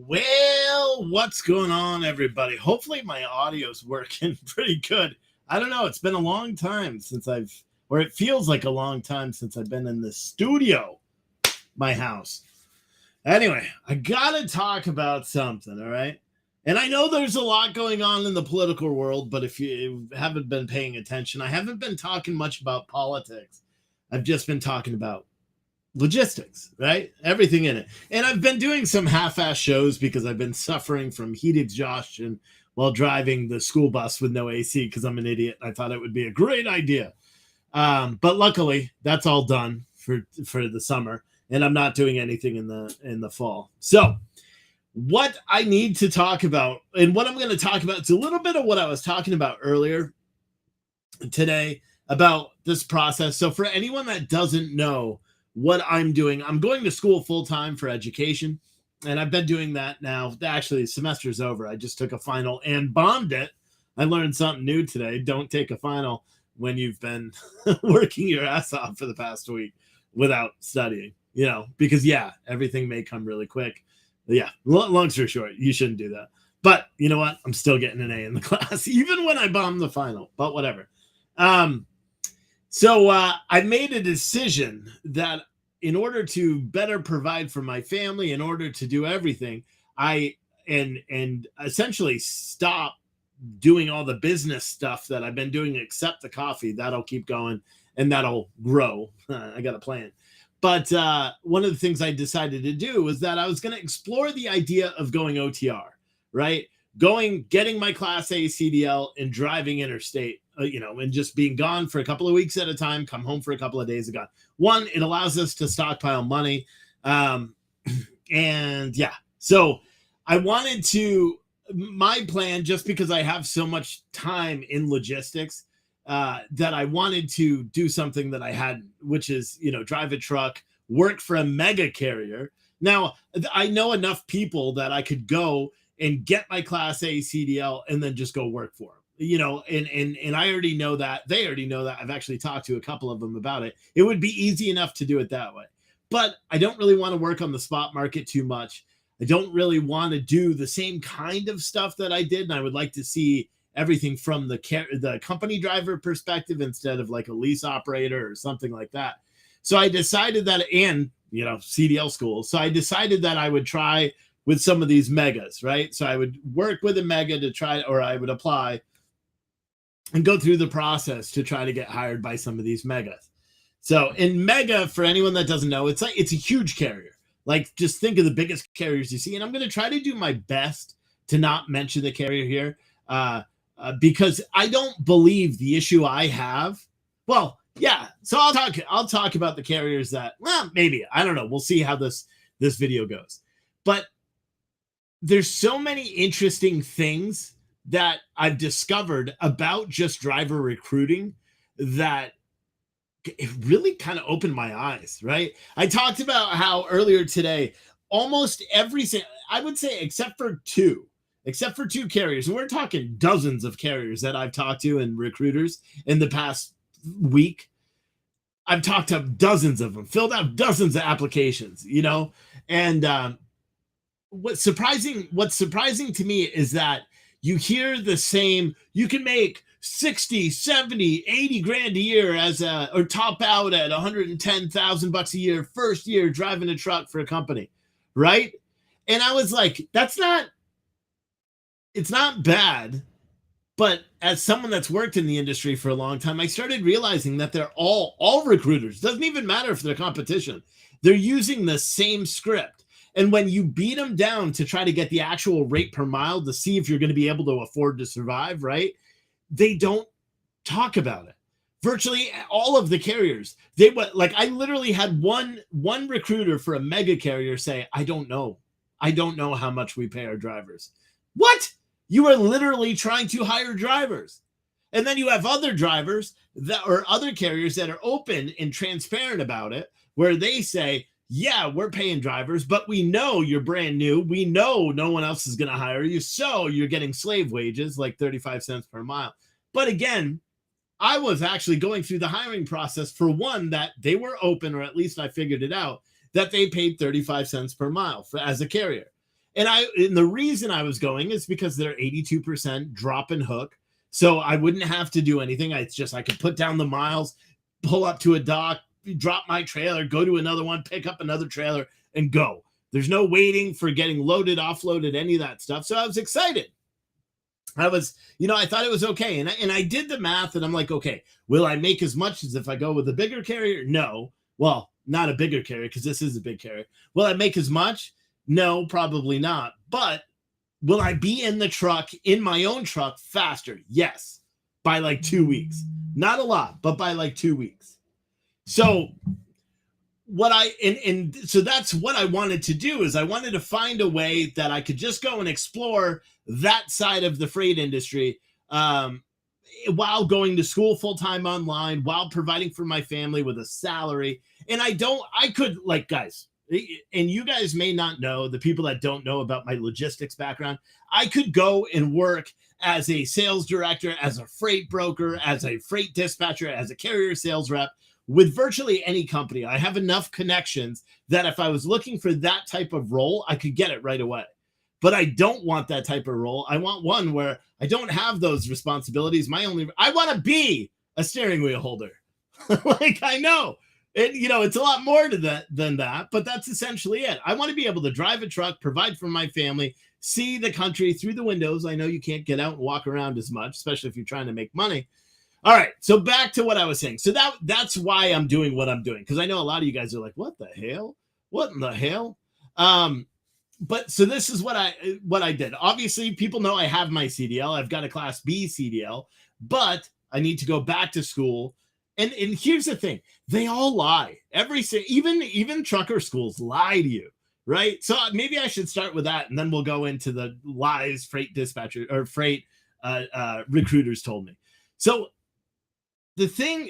Well, what's going on, everybody? Hopefully, my audio's working pretty good. I don't know. It's been a long time since or it feels like a long time since I've been in the studio, my house. Anyway, I gotta talk about something, all right? And I know there's a lot going on in the political world, but if you haven't been paying attention, I haven't been talking much about politics. I've just been talking about logistics, right? Everything in it. And I've been doing some half-ass shows because I've been suffering from heat exhaustion while driving the school bus with no AC because I'm an idiot. I thought it would be a great idea. But luckily, that's all done for the summer, and I'm not doing anything in the fall. So what I need to talk about, and what I'm going to talk about, it's a little bit of what I was talking about earlier today about this process. So for anyone that doesn't know what I'm doing, I'm going to school full-time for education, and I've been doing that now. Actually, the semester's over. I just took a final and bombed it. I learned something new today. Don't take a final when you've been working your ass off for the past week without studying, because everything may come really quick. But yeah, long story short, you shouldn't do that. But you know what? I'm still getting an A in the class, even when I bombed the final, but whatever. So I made a decision that in order to better provide for my family, in order to do everything, and essentially stop doing all the business stuff that I've been doing, except the coffee. That'll keep going and that'll grow. I got a plan. But one of the things I decided to do was that I was going to explore the idea of going OTR, right? Getting my Class A CDL and driving interstate, and just being gone for a couple of weeks at a time, come home for a couple of days ago. One, it allows us to stockpile money. So I wanted to, my plan, just because I have so much time in logistics, that I wanted to do something that I hadn't, which is, drive a truck, work for a mega carrier. Now, I know enough people that I could go and get my Class A CDL and then just go work for them. And I already know that. They already know that. I've actually talked to a couple of them about it. It would be easy enough to do it that way. But I don't really want to work on the spot market too much. I don't really want to do the same kind of stuff that I did. And I would like to see everything from the company driver perspective instead of like a lease operator or something like that. So I decided that, and, CDL school. So I decided that I would try with some of these megas, right? So I would work with a mega to try, or I would apply and go through the process to try to get hired by some of these megas. So in mega, for anyone that doesn't know, it's a huge carrier. Like, just think of the biggest carriers you see. And I'm going to try to do my best to not mention the carrier here, because I don't believe the issue I have. Well, yeah. So I'll talk about the carriers that, well, maybe, I don't know. We'll see how this video goes. But there's so many interesting things that I've discovered about just driver recruiting that it really kind of opened my eyes, right? I talked about how earlier today, almost I would say, except for two carriers, and we're talking dozens of carriers that I've talked to and recruiters in the past week. I've talked to dozens of them, filled out dozens of applications, and what's surprising to me is that you hear the same, you can make 60, 70, 80 grand a year or top out at $110,000 a year, first year driving a truck for a company, right? And I was like, it's not bad. But as someone that's worked in the industry for a long time, I started realizing that they're all recruiters. Doesn't even matter if they're competition. They're using the same script. And when you beat them down to try to get the actual rate per mile to see if you're going to be able to afford to survive, right? They don't talk about it. Virtually all of the carriers, I literally had one recruiter for a mega carrier say, I don't know how much we pay our drivers. What? You are literally trying to hire drivers. And then you have other drivers or other carriers that are open and transparent about it, where they say, yeah, we're paying drivers, but we know you're brand new. We know no one else is going to hire you. So you're getting slave wages, like 35 cents per mile. But again, I was actually going through the hiring process for one that they were open, or at least I figured it out, that they paid 35 cents per mile as a carrier. And the reason I was going is because they're 82% drop and hook. So I wouldn't have to do anything. I could put down the miles, pull up to a dock, drop my trailer, go to another one, pick up another trailer, and go. There's no waiting for getting loaded, offloaded, any of that stuff. So I was excited. I thought it was okay. And I did the math and I'm like, okay, will I make as much as if I go with a bigger carrier? No. Well, not a bigger carrier because this is a big carrier. Will I make as much? No, probably not. But will I be in the truck, in my own truck faster? Yes. By like 2 weeks. Not a lot, but by like 2 weeks. So so that's what I wanted to do, is I wanted to find a way that I could just go and explore that side of the freight industry while going to school full-time online, while providing for my family with a salary. And guys, and you guys may not know, the people that don't know about my logistics background, I could go and work as a sales director, as a freight broker, as a freight dispatcher, as a carrier sales rep, with virtually any company. I have enough connections that if I was looking for that type of role, I could get it right away. But I don't want that type of role. I want one where I don't have those responsibilities. I want to be a steering wheel holder. Like, I know it's a lot more to that than that, but that's essentially it. I want to be able to drive a truck, provide for my family, see the country through the windows. I know you can't get out and walk around as much, especially if you're trying to make money. All right, so back to what I was saying. So that's why I'm doing what I'm doing, because I know a lot of you guys are like, what the hell? What in the hell? But so this is what I did. Obviously, people know I have my CDL. I've got a Class B CDL, but I need to go back to school. And here's the thing. They all lie. Even trucker schools lie to you, right? So maybe I should start with that, and then we'll go into the lies freight dispatcher or freight recruiters told me. So the thing,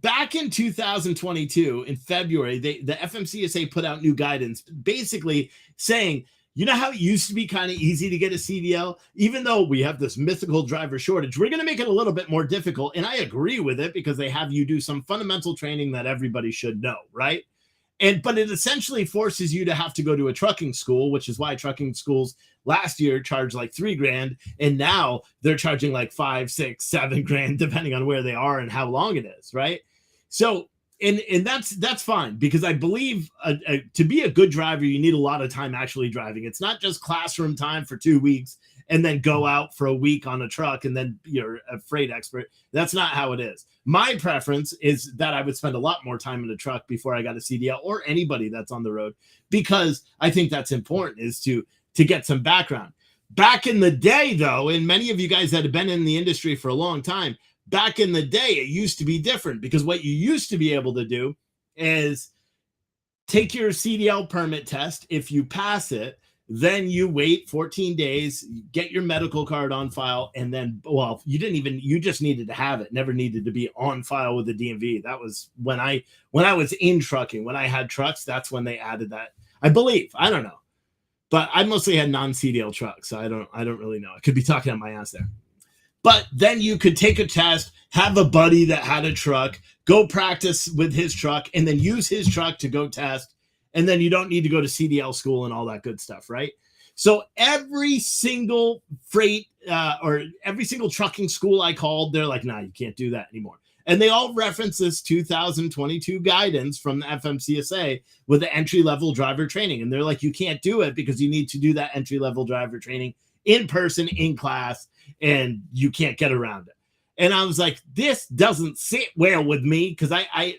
back in 2022, in February, the FMCSA put out new guidance, basically saying, you know how it used to be kind of easy to get a CDL? Even though we have this mythical driver shortage, we're going to make it a little bit more difficult. And I agree with it, because they have you do some fundamental training that everybody should know, right? But it essentially forces you to have to go to a trucking school, which is why trucking schools last year charged like $3,000, and now they're charging like $5,000, $6,000, $7,000, depending on where they are and how long it is, right? So, and that's fine, because I believe to be a good driver, you need a lot of time actually driving. It's not just classroom time for 2 weeks and then go out for a week on a truck and then you're a freight expert. That's not how it is. My preference is that I would spend a lot more time in a truck before I got a CDL, or anybody that's on the road, because I think that's important, is to get some background. Back in the day, though, and many of you guys that have been in the industry for a long time, back in the day, it used to be different, because what you used to be able to do is take your CDL permit test. If you pass it, then you wait 14 days, get your medical card on file, and then, well, you just needed to have it, never needed to be on file with the DMV. That was when I was in trucking, when I had trucks, that's when they added that, I believe. I don't know. But I mostly had non-CDL trucks, so I don't really know. I could be talking out my ass there. But then you could take a test, have a buddy that had a truck, go practice with his truck, and then use his truck to go test. And then you don't need to go to CDL school and all that good stuff, right? So every single freight or every single trucking school I called, they're like, nah, you can't do that anymore. And they all reference this 2022 guidance from the FMCSA with the entry-level driver training. And they're like, you can't do it because you need to do that entry-level driver training in person, in class, and you can't get around it. And I was like, this doesn't sit well with me, because I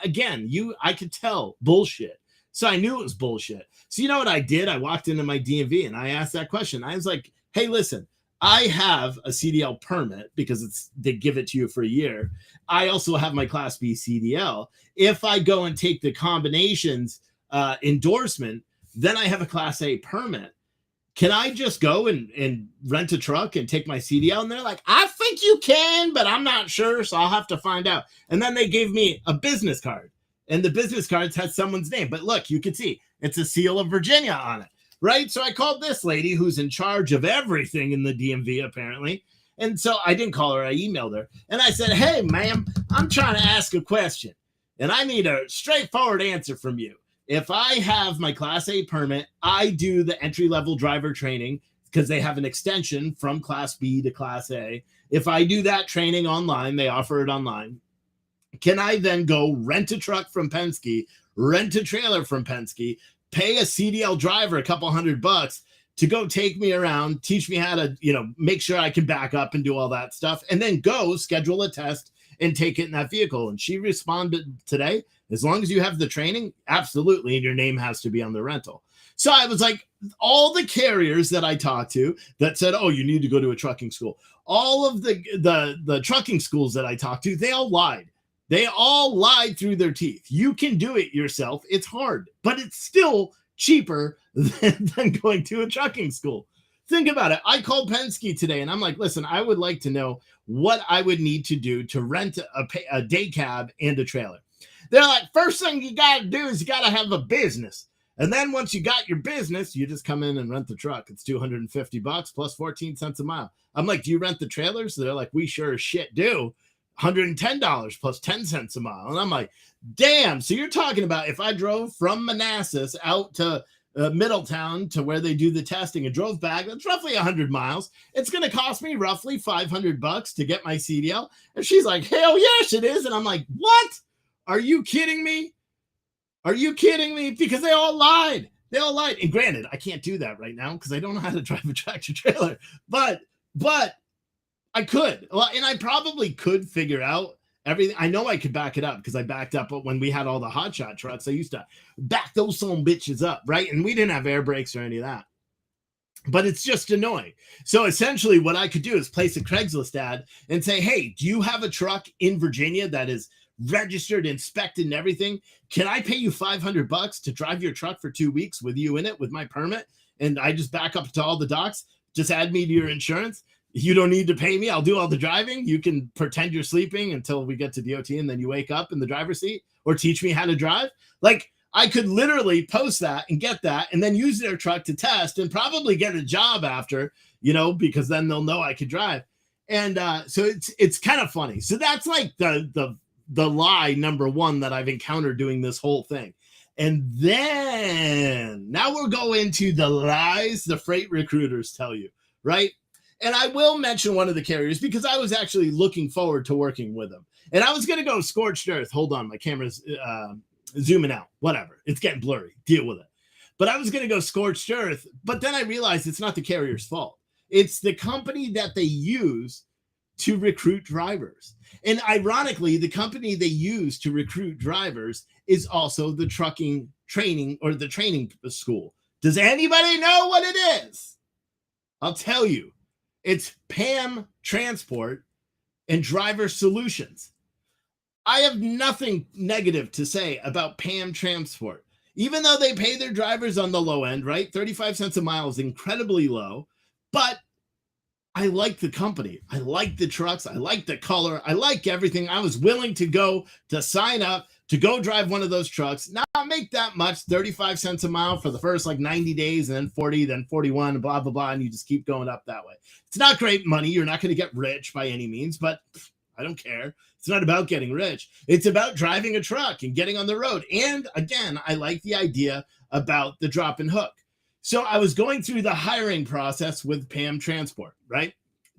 could tell bullshit. So I knew it was bullshit. So you know what I did? I walked into my DMV and I asked that question. I was like, hey, listen, I have a CDL permit because they give it to you for a year. I also have my Class B CDL. If I go and take the combinations endorsement, then I have a Class A permit. Can I just go and rent a truck and take my CDL? And they're like, I think you can, but I'm not sure, so I'll have to find out. And then they gave me a business card. And the business cards had someone's name. But look, you can see it's a seal of Virginia on it, right? So I called this lady who's in charge of everything in the DMV, apparently. And so I didn't call her. I emailed her. And I said, hey, ma'am, I'm trying to ask a question. And I need a straightforward answer from you. If I have my Class A permit, I do the entry-level driver training because they have an extension from Class B to Class A. If I do that training online, they offer it online. Can I then go rent a truck from Penske, rent a trailer from Penske, pay a CDL driver a couple $100 to go take me around, teach me how to, make sure I can back up and do all that stuff, and then go schedule a test and take it in that vehicle? And she responded today, as long as you have the training, absolutely, and your name has to be on the rental. So I was like, all the carriers that I talked to that said, oh, you need to go to a trucking school, all of the trucking schools that I talked to, they all lied. They all lied through their teeth. You can do it yourself. It's hard, but it's still cheaper than going to a trucking school. Think about it. I called Penske today and I'm like, listen, I would like to know what I would need to do to rent a day cab and a trailer. They're like, first thing you got to do is you got to have a business. And then once you got your business, you just come in and rent the truck. It's $250 plus 14 cents a mile. I'm like, do you rent the trailers? They're like, we sure as shit do. $110 plus 10 cents a mile. And I'm like, damn. So you're talking about if I drove from Manassas out to Middletown to where they do the testing and drove back, that's roughly 100 miles. It's going to cost me roughly $500 to get my CDL. And she's like, hell yes, it is. And I'm like, what? Are you kidding me? Are you kidding me? Because they all lied. They all lied. And granted, I can't do that right now because I don't know how to drive a tractor trailer, but I could. Well, and I probably could figure out everything. I know I could back it up because I backed up when we had all the hotshot trucks. I used to back those son bitches up, right? And we didn't have air brakes or any of that. But it's just annoying. So essentially what I could do is place a Craigslist ad and say, hey, do you have a truck in Virginia that is registered, inspected, and everything? Can I pay you $500 to drive your truck for 2 weeks with you in it with my permit? And I just back up to all the docks. Just add me to your insurance. You don't need to pay me. I'll do all the driving. You can pretend you're sleeping until we get to DOT and then you wake up in the driver's seat, or teach me how to drive. Like, I could literally post that and get that and then use their truck to test and probably get a job after, because then they'll know I could drive. And so it's kind of funny. So that's like the lie number one that I've encountered doing this whole thing. And then now we'll go into the lies the freight recruiters tell you, right? And I will mention one of the carriers because I was actually looking forward to working with them. And I was going to go scorched earth. Hold on, my camera's zooming out. Whatever. It's getting blurry. Deal with it. But I was going to go scorched earth. But then I realized it's not the carrier's fault. It's the company that they use to recruit drivers. And ironically, the company they use to recruit drivers is also the trucking training or the training school. Does anybody know what it is? I'll tell you. It's PAM Transport and Driver Solutions. I have nothing negative to say about PAM Transport, even though they pay their drivers on the low end, right? 35 cents a mile is incredibly low, but I like the company. I like the trucks. I like the color. I like everything. I was willing to sign up to go drive one of those trucks, not make that much, 35 cents a mile for the first 90 days, and then 40, then 41, blah, blah, blah. And you just keep going up that way. It's not great money. You're not going to get rich by any means, but I don't care. It's not about getting rich. It's about driving a truck and getting on the road. And again, I like the idea about the drop and hook. So I was going through the hiring process with PAM Transport, right?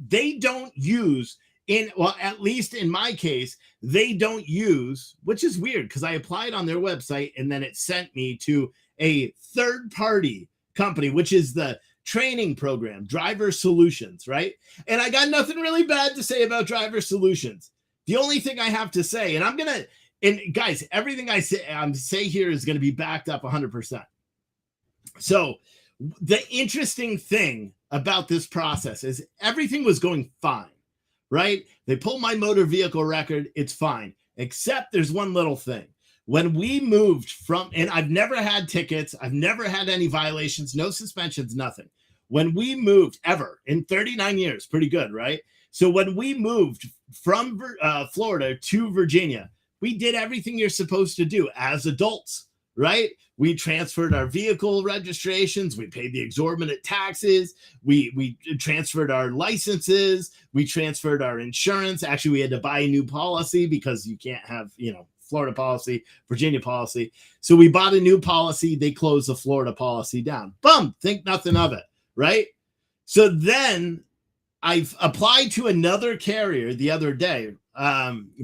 They don't use at least in my case, they don't use, which is weird because I applied on their website and then it sent me to a third-party company, which is the training program, Driver Solutions, right? And I got nothing really bad to say about Driver Solutions. The only thing I have to say, and guys, everything I say here is going to be backed up 100%. So the interesting thing about this process is everything was going fine. Right? They pulled my motor vehicle record. It's fine. Except there's one little thing. When we moved and I've never had tickets. I've never had any violations, no suspensions, nothing. When we moved ever in 39 years, pretty good, right? So when we moved from Florida to Virginia, we did everything you're supposed to do as adults, right? We transferred our vehicle registrations. We paid the exorbitant taxes. We transferred our licenses. We transferred our insurance. Actually, we had to buy a new policy because you can't have, Florida policy, Virginia policy. So we bought a new policy. They closed the Florida policy down. Boom, think nothing of it, right? So then I've applied to another carrier the other day,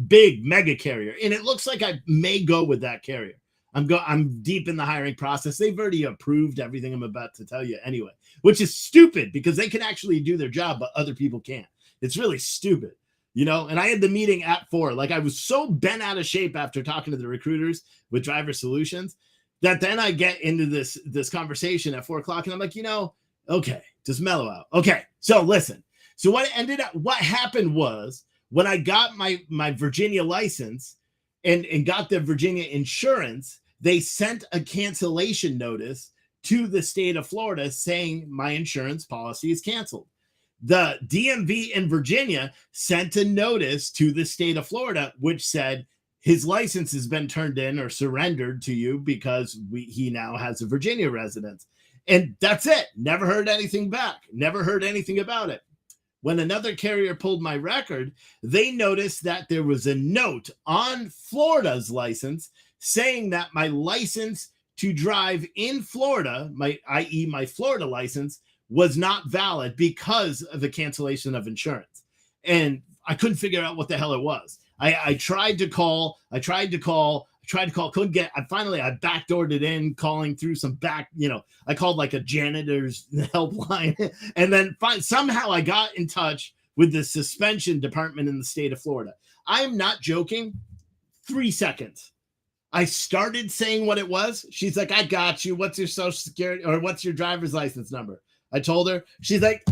big mega carrier, and it looks like I may go with that carrier. I'm deep in the hiring process. They've already approved everything I'm about to tell you anyway, which is stupid because they can actually do their job, but other people can't. It's really stupid, and I had the meeting at 4. Like, I was so bent out of shape after talking to the recruiters with Driver Solutions that then I get into this conversation at 4:00 and I'm like, okay, just mellow out. Okay. So listen, so what happened was when I got my Virginia license and got the Virginia insurance, they sent a cancellation notice to the state of Florida saying my insurance policy is canceled. The DMV in Virginia sent a notice to the state of Florida, which said his license has been turned in or surrendered to you because he now has a Virginia residence. And that's it. Never heard anything back. Never heard anything about it. When another carrier pulled my record, they noticed that there was a note on Florida's license saying that my license to drive in Florida, i.e. my Florida license, was not valid because of the cancellation of insurance. And I couldn't figure out what the hell it was. I tried to call, couldn't get. I backdoored it in, calling through some back. I called like a janitor's helpline, and then somehow I got in touch with the suspension department in the state of Florida. I am not joking. 3 seconds. I started saying what it was. She's like, "I got you. What's your social security or what's your driver's license number?" I told her. She's like,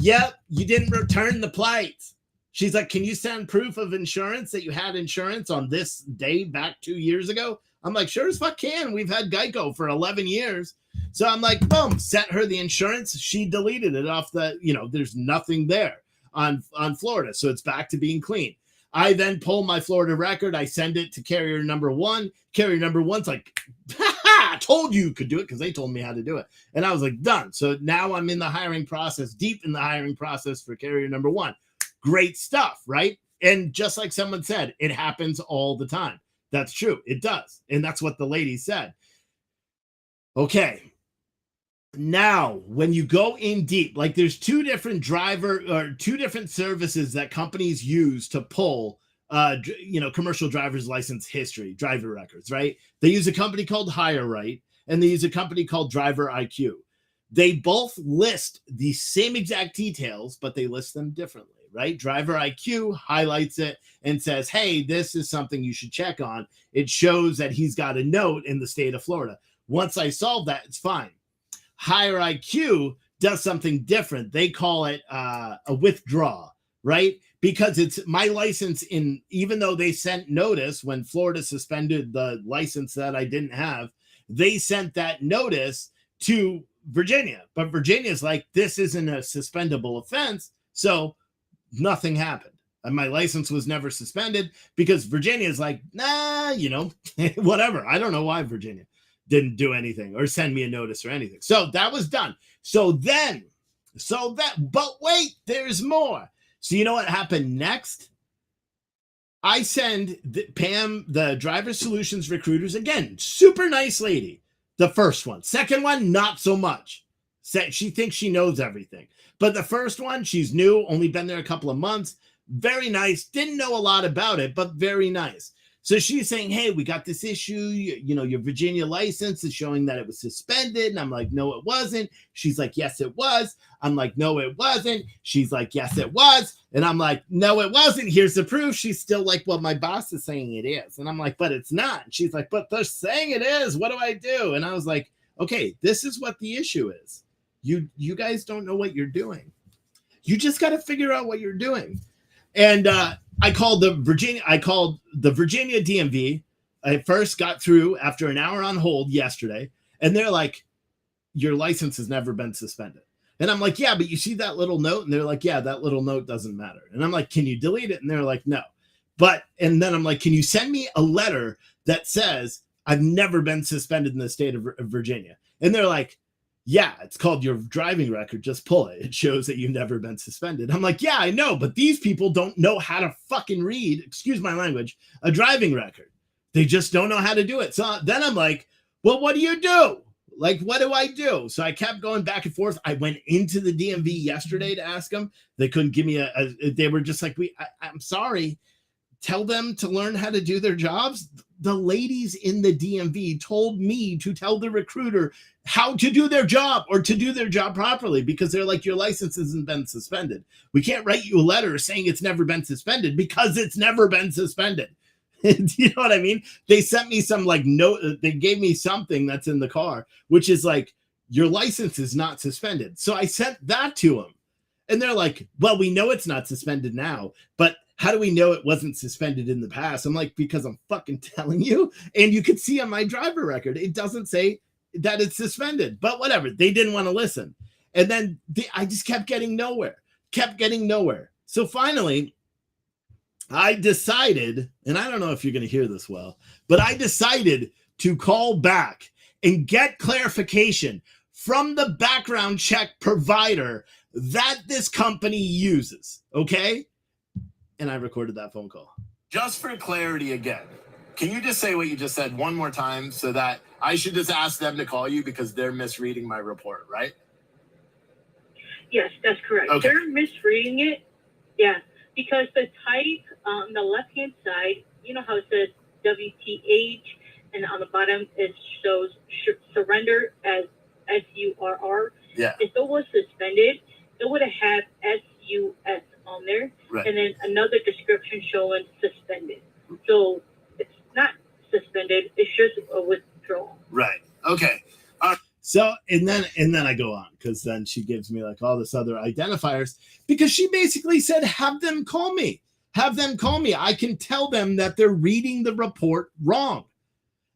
"Yep, you didn't return the plates." She's like, "Can you send proof of insurance that you had insurance on this day back 2 years ago?" I'm like, "Sure as fuck can. We've had Geico for 11 years. So I'm like, boom, sent her the insurance. She deleted it off there's nothing there on Florida. So it's back to being clean. I then pull my Florida record. I send it to carrier number 1. Carrier number 1's like, I told you could do it because they told me how to do it. And I was like, done. So now I'm in the hiring process, deep in the hiring process for carrier number 1. Great stuff, right? And just like someone said, it happens all the time. That's true. It does. And that's what the lady said. Okay. Now, when you go in deep, like there's two different services that companies use to pull, commercial driver's license history, driver records, right? They use a company called HireRight and they use a company called Driver IQ. They both list the same exact details, but they list them differently, right? Driver IQ highlights it and says, hey, this is something you should check on. It shows that he's got a note in the state of Florida. Once I solve that, it's fine. Hire IQ does something different. They call it a withdraw, right? Because it's my license even though they sent notice when Florida suspended the license that I didn't have, they sent that notice to Virginia. But Virginia's like, this isn't a suspendable offense. So nothing happened. And my license was never suspended because Virginia's like, nah, whatever. I don't know why Virginia didn't do anything or send me a notice or anything. So that was done. But wait, there's more. So you know what happened next? I send Pam, the Driver Solutions recruiters, again, super nice lady. The first one. Second one, not so much. She thinks she knows everything. But the first one, she's new, only been there a couple of months. Very nice. Didn't know a lot about it, but very nice. So she's saying, hey, we got this issue. Your Virginia license is showing that it was suspended. And I'm like, no, it wasn't. She's like, yes, it was. I'm like, no, it wasn't. She's like, yes, it was. And I'm like, no, it wasn't. Here's the proof. She's still like, well, my boss is saying it is. And I'm like, but it's not. And she's like, but they're saying it is. What do I do? And I was like, okay, this is what the issue is. You guys don't know what you're doing. You just got to figure out what you're doing. And I called the Virginia DMV. I first got through after an hour on hold yesterday, and they're like, your license has never been suspended. And I'm like, yeah, but you see that little note? And they're like, yeah, that little note doesn't matter. And I'm like, can you delete it? And they're like, no. And then I'm like, can you send me a letter that says I've never been suspended in the state of Virginia? And they're like, yeah, it's called your driving record. Just pull it. It shows that you've never been suspended. I'm like, yeah, I know, but these people don't know how to fucking read, excuse my language, a driving record, They just don't know how to do it. So then I'm like, well, what do you do? Like, what do I do? So I kept going back and forth. I went into the DMV yesterday to ask them. They couldn't give me they were just like, I'm sorry. Tell them to learn how to do their jobs. The ladies in the DMV told me to tell the recruiter how to do their job or to do their job properly, because they're like, your license hasn't been suspended. We can't write you a letter saying it's never been suspended because it's never been suspended. Do you know what I mean? They sent me some like note. They gave me something that's in the car, which is like, your license is not suspended. So I sent that to them. And they're like, well, we know it's not suspended now, but how do we know it wasn't suspended in the past? I'm like, because I'm fucking telling you. And you can see on my driver record, it doesn't say that it's suspended, but whatever. They didn't want to listen. And then I just kept getting nowhere. So finally, I decided, and I don't know if you're going to hear this well, but I decided to call back and get clarification from the background check provider that this company uses. Okay. And I recorded that phone call. Just for clarity again, can you just say what you just said one more time, so that I should just ask them to call you because they're misreading my report, right? Yes, that's correct. Okay. They're misreading it. Yeah, because the type on the left-hand side, you know how it says WTH, and on the bottom it shows surrender as SURR. Yeah. If it was suspended, it would have had SUS on there, right, and then another description showing suspended. So it's not suspended, it's just a withdrawal. Right. Okay. So and then I go on, because then she gives me like all this other identifiers, because she basically said, have them call me. I can tell them that they're reading the report wrong.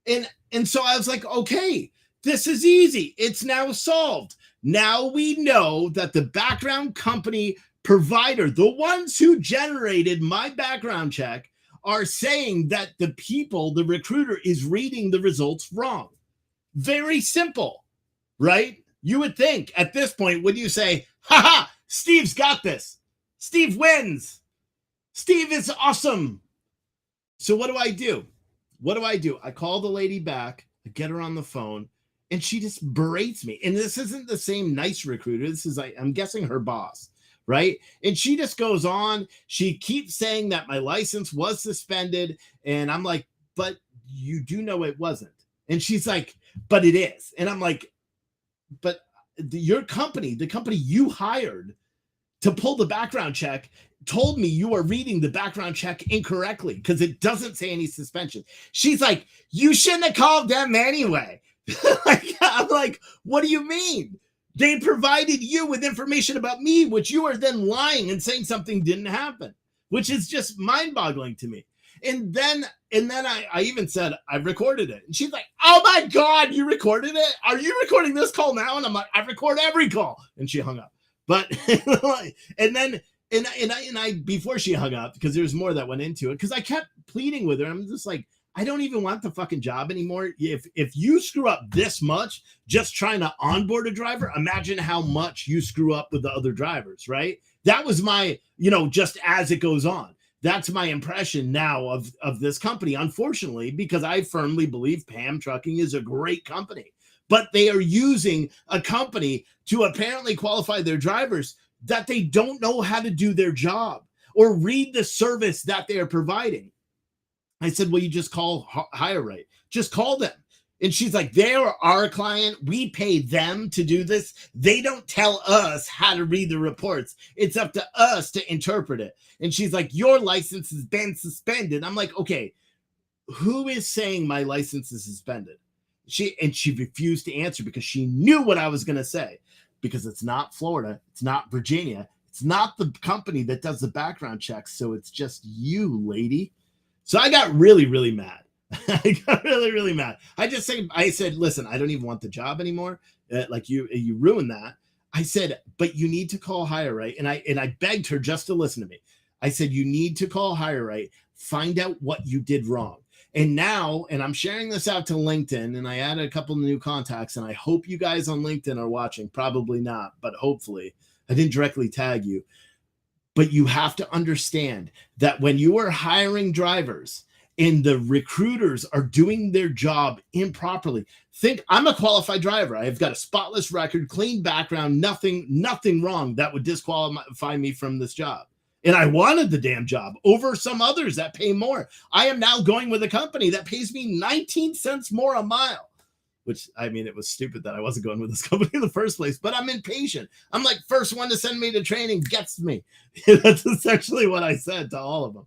And so I was like, okay, this is easy. It's now solved. Now we know that the background company provider, the ones who generated my background check, are saying that the recruiter is reading the results wrong. Very simple, right? You would think at this point, would you say, haha, Steve's got this. Steve wins. Steve is awesome. So what do I do? I call the lady back, I get her on the phone, and she just berates me. And this isn't the same nice recruiter. This is, I'm guessing, her boss. Right. And she just goes on. She keeps saying that my license was suspended. And I'm like, but you do know it wasn't. And she's like, but it is. And I'm like, but your company, the company you hired to pull the background check, told me you are reading the background check incorrectly because it doesn't say any suspension. She's like, you shouldn't have called them anyway. I'm like, what do you mean? They provided you with information about me, which you are then lying and saying something didn't happen, which is just mind-boggling to me. And then I even said, I recorded it. And she's like, oh my God, you recorded it? Are you recording this call now? And I'm like, I record every call. And she hung up. But, and I before she hung up, because there's more that went into it, because I kept pleading with her. I'm just like, I don't even want the fucking job anymore. If you screw up this much just trying to onboard a driver, imagine how much you screw up with the other drivers, right? That was my, just as it goes on. That's my impression now of this company, unfortunately, because I firmly believe PAM Trucking is a great company. But they are using a company to apparently qualify their drivers that they don't know how to do their job or read the service that they are providing. I said, well, you just call HireRight. Just call them. And she's like, they are our client. We pay them to do this. They don't tell us how to read the reports. It's up to us to interpret it. And she's like, your license has been suspended. I'm like, okay, who is saying my license is suspended? She refused to answer because she knew what I was going to say, because it's not Florida. It's not Virginia. It's not the company that does the background checks. So it's just you, lady. So I got really, really mad. I got really, really mad. I said, listen, I don't even want the job anymore. Like you ruined that. I said, but you need to call HireRight. And I begged her just to listen to me. I said, you need to call HireRight, find out what you did wrong. And now, and I'm sharing this out to LinkedIn, and I added a couple of new contacts, and I hope you guys on LinkedIn are watching. Probably not, but hopefully. I didn't directly tag you. But you have to understand that when you are hiring drivers and the recruiters are doing their job improperly. Think, I'm a qualified driver. I've got a spotless record, clean background, nothing wrong that would disqualify me from this job. And I wanted the damn job over some others that pay more. I am now going with a company that pays me 19 cents more a mile, which, I mean, it was stupid that I wasn't going with this company in the first place, but I'm impatient. I'm like, first one to send me to training gets me. That's essentially what I said to all of them.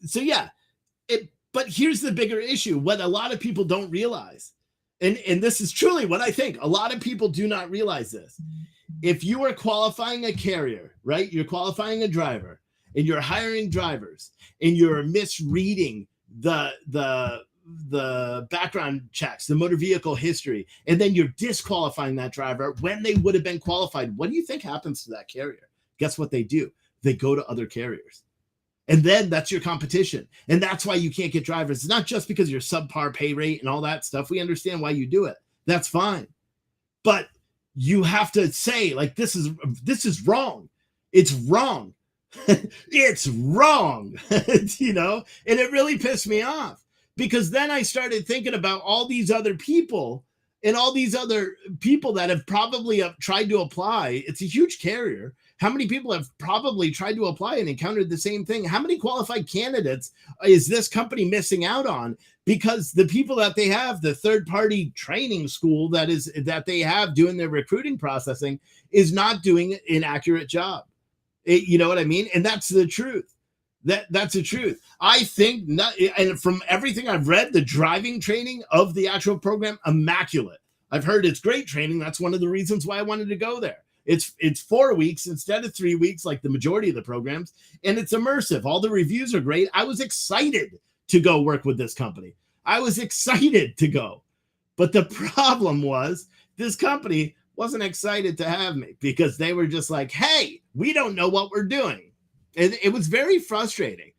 So yeah, but here's the bigger issue. What a lot of people don't realize, and this is truly what I think, a lot of people do not realize this. If you are qualifying a carrier, right? You're qualifying a driver and you're hiring drivers and you're misreading the background checks, the motor vehicle history, and then you're disqualifying that driver when they would have been qualified. What do you think happens to that carrier? Guess what they do? They go to other carriers. And then that's your competition. And that's why you can't get drivers. It's not just because you're subpar pay rate and all that stuff. We understand why you do it. That's fine. But you have to say, like, this is wrong. It's wrong. It's wrong. You know, and it really pissed me off, because then I started thinking about all these other people and all these other people that have probably tried to apply. It's a huge carrier. How many people have probably tried to apply and encountered the same thing? How many qualified candidates is this company missing out on? Because the people that they have, the third-party training school that they have doing their recruiting processing, is not doing an accurate job. You know what I mean? And that's the truth. That's the truth. I think, and from everything I've read, the driving training of the actual program, immaculate. I've heard it's great training. That's one of the reasons why I wanted to go there. It's 4 weeks instead of 3 weeks, like the majority of the programs, and it's immersive. All the reviews are great. I was excited to go work with this company. I was excited to go. But the problem was this company wasn't excited to have me, because they were just like, hey, we don't know what we're doing. And it was very frustrating.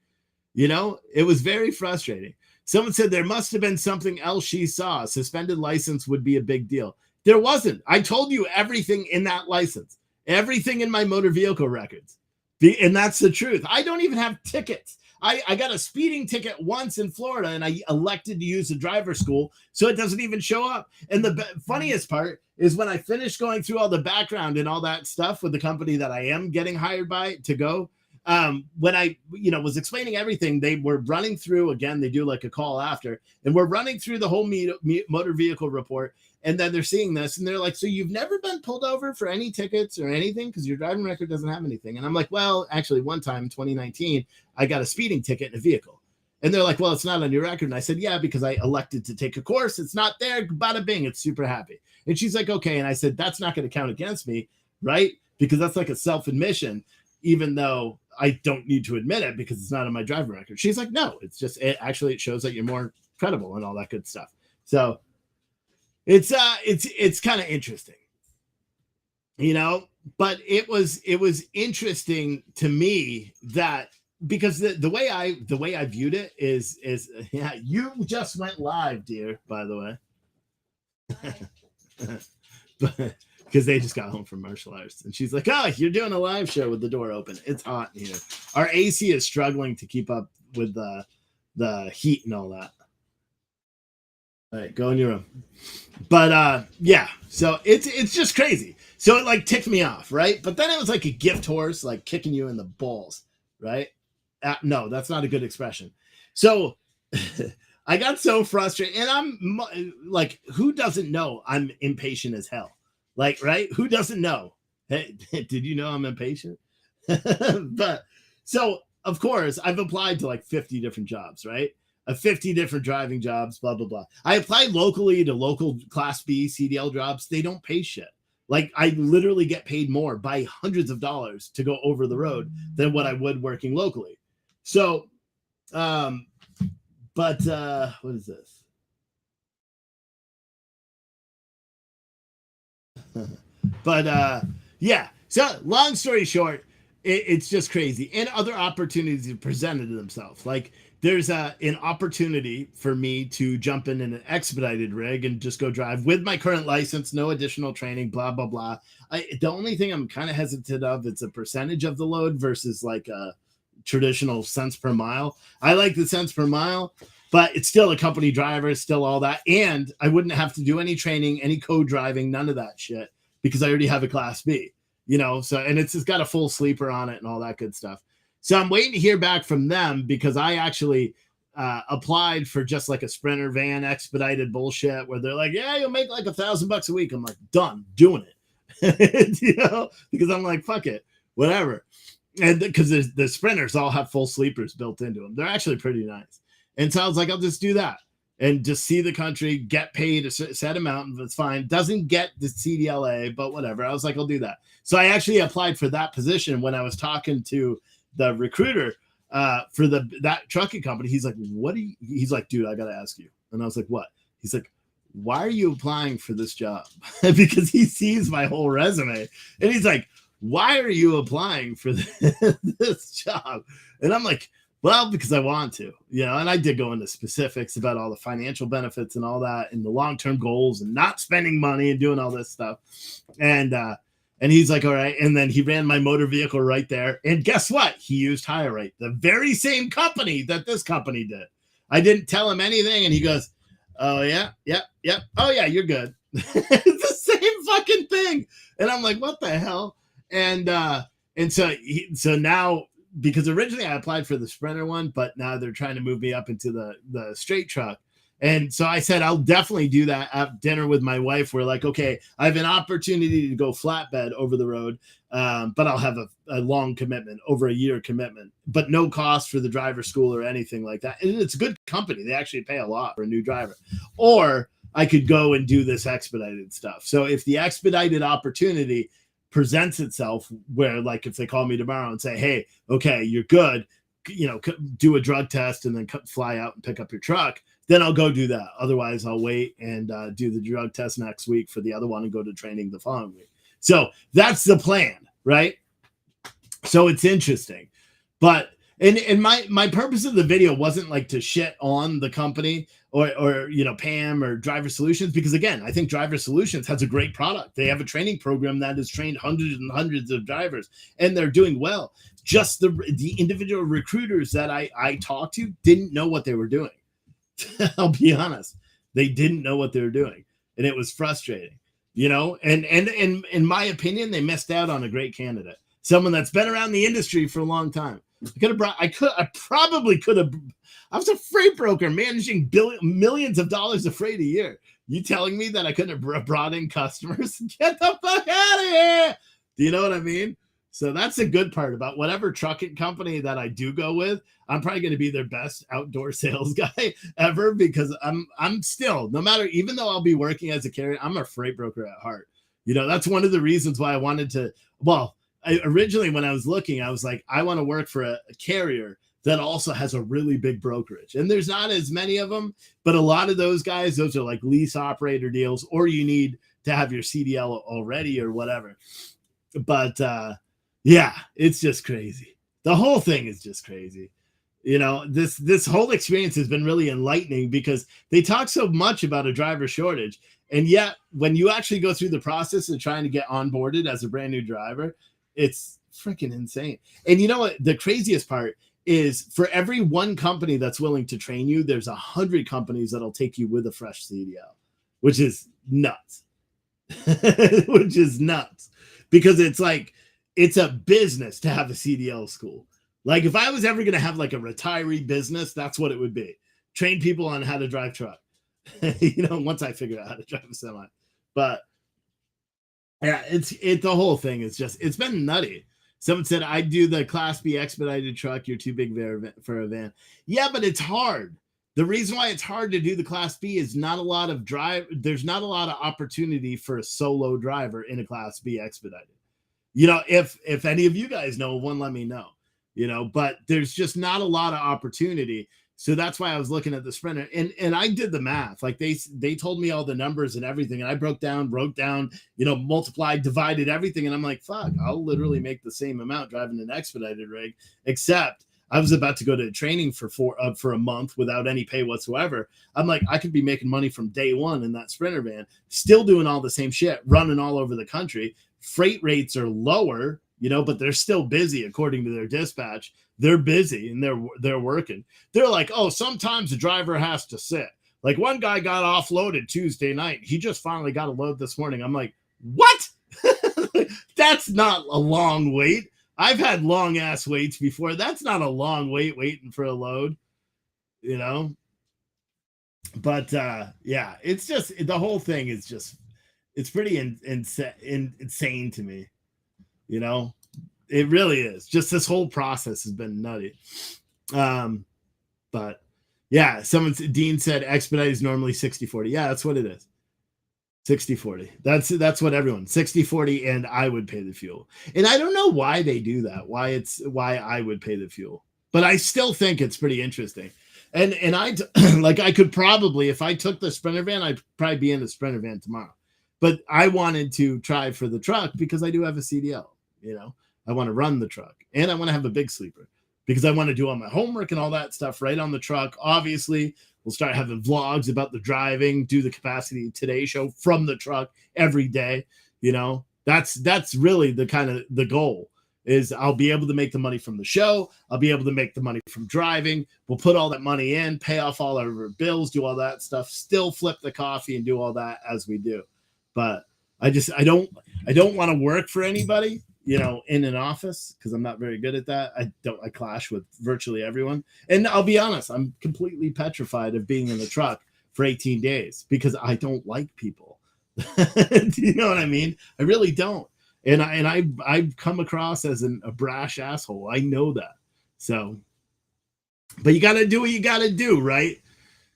You know, it was very frustrating. Someone said there must have been something else she saw. Suspended license would be a big deal. There wasn't. I told you everything in that license, everything in my motor vehicle records. And that's the truth. I don't even have tickets. I got a speeding ticket once in Florida, and I elected to use the driver school, so it doesn't even show up. And the funniest part is when I finished going through all the background and all that stuff with the company that I am getting hired by to go, when I, was explaining everything, they were running through, again, they do like a call after, and we're running through the whole motor vehicle report. And then they're seeing this and they're like, so you've never been pulled over for any tickets or anything? Because your driving record doesn't have anything. And I'm like, well, actually, one time in 2019, I got a speeding ticket in a vehicle. And they're like, well, it's not on your record. And I said, yeah, because I elected to take a course. It's not there. Bada bing. It's super happy. And she's like, okay. And I said, that's not going to count against me, right? Because that's like a self-admission, even though I don't need to admit it because it's not on my driving record. She's like, no, it's just, it shows that you're more credible and all that good stuff. So it's kind of interesting, but it was interesting to me that, because the way I viewed it is yeah, you just went live, dear, by the way. But because they just got home from martial arts, and she's like, oh, you're doing a live show with the door open. It's hot in here. Our AC is struggling to keep up with the heat and all that. All right, go in your room. But yeah, so it's just crazy. So it like ticked me off, right? But then it was like a gift horse, like kicking you in the balls, right? No, that's not a good expression. So I got so frustrated, and I'm like, who doesn't know I'm impatient as hell? Like, right? Who doesn't know? Hey, did you know I'm impatient? But so of course I've applied to like 50 different jobs, right? 50 different driving jobs, blah, blah, blah. I applied locally to local Class B CDL jobs. They don't pay shit. Like, I literally get paid more by hundreds of dollars to go over the road than what I would working locally. So, what is this? Yeah. So long story short, it's just crazy. And other opportunities have presented themselves. Like, there's an opportunity for me to jump in an expedited rig and just go drive with my current license, no additional training, blah, blah, blah. The only thing I'm kind of hesitant of, it's a percentage of the load versus like traditional cents per mile. I like the cents per mile, but it's still a company driver, it's still all that. And I wouldn't have to do any training, any co-driving, none of that shit, because I already have a Class B, you know? So, and it's got a full sleeper on it and all that good stuff. So I'm waiting to hear back from them, because I actually applied for just like a Sprinter van expedited bullshit where they're like, yeah, you'll make like $1,000 a week. I'm like, done, doing it. You know, because I'm like, fuck it, whatever. And because the Sprinters all have full sleepers built into them. They're actually pretty nice. And so I was like, I'll just do that and just see the country, get paid a set amount. That's fine. Doesn't get the CDLA, but whatever. I was like, I'll do that. So I actually applied for that position when I was talking to the recruiter for that trucking company. He's like, he's like, dude, I got to ask you. And I was like, what? He's like, why are you applying for this job? Because he sees my whole resume and he's like, why are you applying for this job? And I'm like, well, because I want to, you know, and I did go into specifics about all the financial benefits and all that and the long-term goals and not spending money and doing all this stuff. And he's like, all right. And then he ran my motor vehicle right there. And guess what? He used HireRight, the very same company that this company did. I didn't tell him anything. And he goes, oh, yeah. Oh, yeah, you're good. It's the same fucking thing. And I'm like, what the hell? And so now, because originally I applied for the Sprinter one, but now they're trying to move me up into the straight truck. And so I said, I'll definitely do that at dinner with my wife. We're like, okay, I have an opportunity to go flatbed over the road, but I'll have a long commitment, over a year commitment, but no cost for the driver school or anything like that. And it's a good company. They actually pay a lot for a new driver. Or I could go and do this expedited stuff. So if the expedited opportunity presents itself, where like if they call me tomorrow and say, hey, okay, you're good, you know, do a drug test and then fly out and pick up your truck, then I'll go do that. Otherwise I'll wait and do the drug test next week for the other one and go to training the following week. So that's the plan, right? So it's interesting. But and my purpose of the video wasn't like to shit on the company or you know, Pam or Driver Solutions, because again, I think Driver Solutions has a great product. They have a training program that has trained hundreds and hundreds of drivers, and they're doing well. Just the individual recruiters that I talked to didn't know what they were doing. I'll be honest, they didn't know what they were doing, and it was frustrating, you know. And in my opinion, they missed out on a great candidate, someone that's been around the industry for a long time. I probably could have. I was a freight broker managing millions of dollars of freight a year. You telling me that I couldn't have brought in customers? Get the fuck out of here! Do you know what I mean? So that's a good part about whatever trucking company that I do go with. I'm probably going to be their best outdoor sales guy ever, because I'm still, no matter, even though I'll be working as a carrier, I'm a freight broker at heart. You know, that's one of the reasons why I wanted to, originally when I was looking, I was like, I want to work for a carrier that also has a really big brokerage. And there's not as many of them, but a lot of those guys, those are like lease operator deals, or you need to have your CDL already or whatever. But yeah, it's just crazy. The whole thing is just crazy. You know, this whole experience has been really enlightening, because they talk so much about a driver shortage. And yet when you actually go through the process of trying to get onboarded as a brand new driver, it's freaking insane. And you know what? The craziest part is, for every one company that's willing to train you, there's 100 companies that'll take you with a fresh CDL, which is nuts. Which is nuts, because it's like, it's a business to have a CDL school. Like if I was ever going to have like a retiree business, that's what it would be. Train people on how to drive truck. You know, once I figure out how to drive a semi. But yeah, the whole thing is just, it's been nutty. Someone said, I do the Class B expedited truck. You're too big for a van. Yeah, but it's hard. The reason why it's hard to do the Class B is there's not a lot of opportunity for a solo driver in a Class B expedited. You know, if any of you guys know one, let me know, you know, but there's just not a lot of opportunity. So that's why I was looking at the Sprinter, and I did the math. Like they told me all the numbers and everything, and I wrote down, you know, multiplied, divided everything. And I'm like, fuck, I'll literally make the same amount driving an expedited rig, except I was about to go to training for a month without any pay whatsoever. I'm like, I could be making money from day one in that Sprinter van, still doing all the same shit, running all over the country. Freight rates are lower but they're still busy according to their dispatch. They're busy and they're working. They're like, oh, sometimes the driver has to sit. Like one guy got offloaded Tuesday night. He just finally got a load this morning. I'm like, what? That's not a long wait. I've had long ass waits before. That's not a long wait waiting for a load, But yeah, it's just the whole thing is just it's pretty insane to me. It really is. Just this whole process has been nutty. But yeah, Dean said expedite is normally 60-40. Yeah, that's what it is. 60-40. That's what everyone 60-40, and I would pay the fuel. And I don't know why they do that. Why I would pay the fuel. But I still think it's pretty interesting. And I like I could probably, if I took the Sprinter van, I'd probably be in the Sprinter van tomorrow. But I wanted to try for the truck because I do have a CDL. I want to run the truck and I want to have a big sleeper because I want to do all my homework and all that stuff right on the truck. Obviously, we'll start having vlogs about the driving, do the Capacity Today show from the truck every day. That's really the kind of the goal is I'll be able to make the money from the show. I'll be able to make the money from driving. We'll put all that money in, pay off all our bills, do all that stuff, still flip the coffee and do all that as we do. But I don't want to work for anybody, in an office because I'm not very good at that. I clash with virtually everyone. And I'll be honest, I'm completely petrified of being in the truck for 18 days because I don't like people. Do you know what I mean? I really don't. And I've come across as a brash asshole. I know that. So, but you got to do what you got to do, right?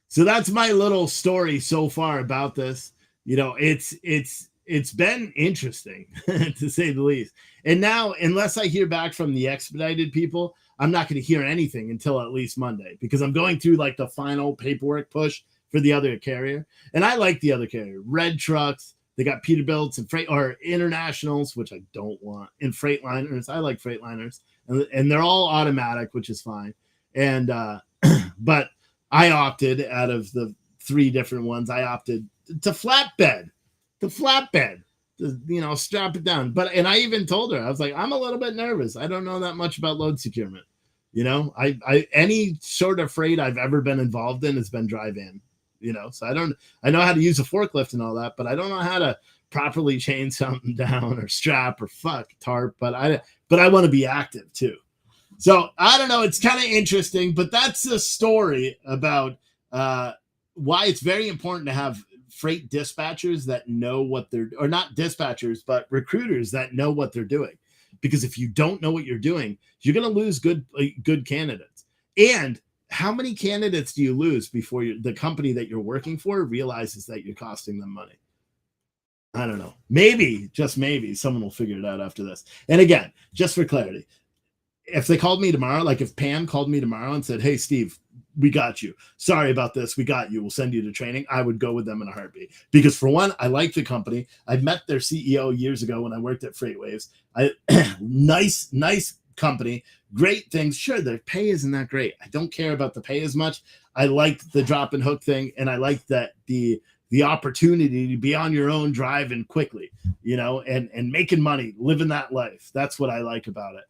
So that's my little story so far about this. It's been interesting to say the least. And now, unless I hear back from the expedited people, I'm not going to hear anything until at least Monday because I'm going through like the final paperwork push for the other carrier. And I like the other carrier, Red Trucks. They got Peterbilts and freight or internationals, which I don't want, and Freightliners. I like Freightliners, and they're all automatic, which is fine. And but I opted out of the 3 different ones. I opted to flatbed, strap it down. And I even told her, I was like, I'm a little bit nervous. I don't know that much about load securement. I any sort of freight I've ever been involved in has been drive-in. So I know how to use a forklift and all that, but I don't know how to properly chain something down or strap or tarp, but I want to be active too. So I don't know. It's kind of interesting, but that's the story about why it's very important to have freight dispatchers that know what or not dispatchers, but recruiters that know what they're doing. Because if you don't know what you're doing, you're going to lose good candidates. And how many candidates do you lose before the company that you're working for realizes that you're costing them money? I don't know. Maybe, just maybe, someone will figure it out after this. And again, just for clarity, if they called me tomorrow, like if Pam called me tomorrow and said, hey, Steve, we got you. Sorry about this. We got you. We'll send you to training. I would go with them in a heartbeat. Because for one, I like the company. I met their CEO years ago when I worked at FreightWaves. Nice company, great things. Sure, their pay isn't that great. I don't care about the pay as much. I liked the drop and hook thing, and I liked that the opportunity to be on your own driving quickly, and making money, living that life. That's what I like about it.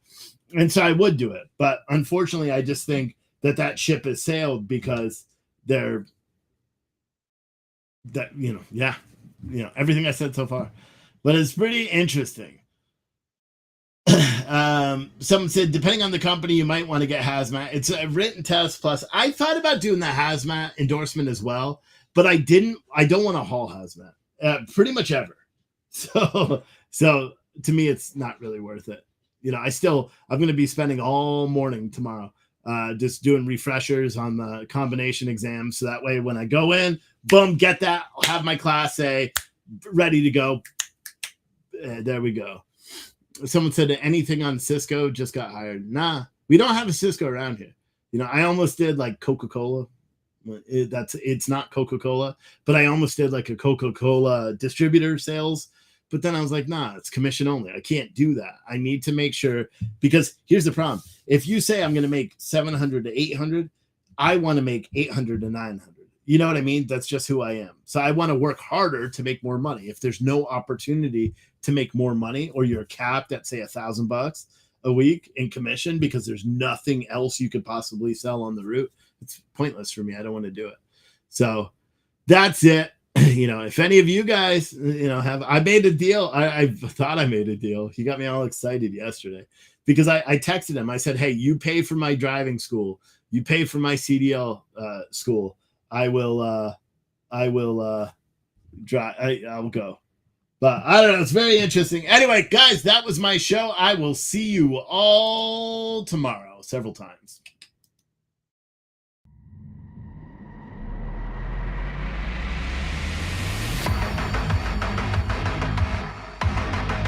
And so I would do it. But unfortunately, I just think that ship has sailed because everything I said so far. But it's pretty interesting. Someone said, depending on the company, you might want to get hazmat. It's a written test plus. I thought about doing the hazmat endorsement as well, but I don't want to haul hazmat pretty much ever. So to me, it's not really worth it. I'm going to be spending all morning tomorrow just doing refreshers on the combination exam. So that way, when I go in, boom, get that. I'll have my Class A ready to go. There we go. Someone said that anything on Cisco just got hired. Nah, we don't have a Cisco around here. I almost did like Coca-Cola. It's not Coca-Cola, but I almost did like a Coca-Cola distributor sales. But then I was like, nah, it's commission only. I can't do that. I need to make sure, because here's the problem. If you say I'm going to make 700 to 800, I want to make 800 to 900. You know what I mean? That's just who I am. So I want to work harder to make more money. If there's no opportunity to make more money, or you're capped at say $1,000 a week in commission because there's nothing else you could possibly sell on the route, it's pointless for me. I don't want to do it. So that's it. You know, if any of you guys, you know, I made a deal. I thought I made a deal. He got me all excited yesterday because I texted him. I said, hey, you pay for my driving school. You pay for my CDL school. I will drive. I'll go. But I don't know. It's very interesting. Anyway, guys, that was my show. I will see you all tomorrow several times.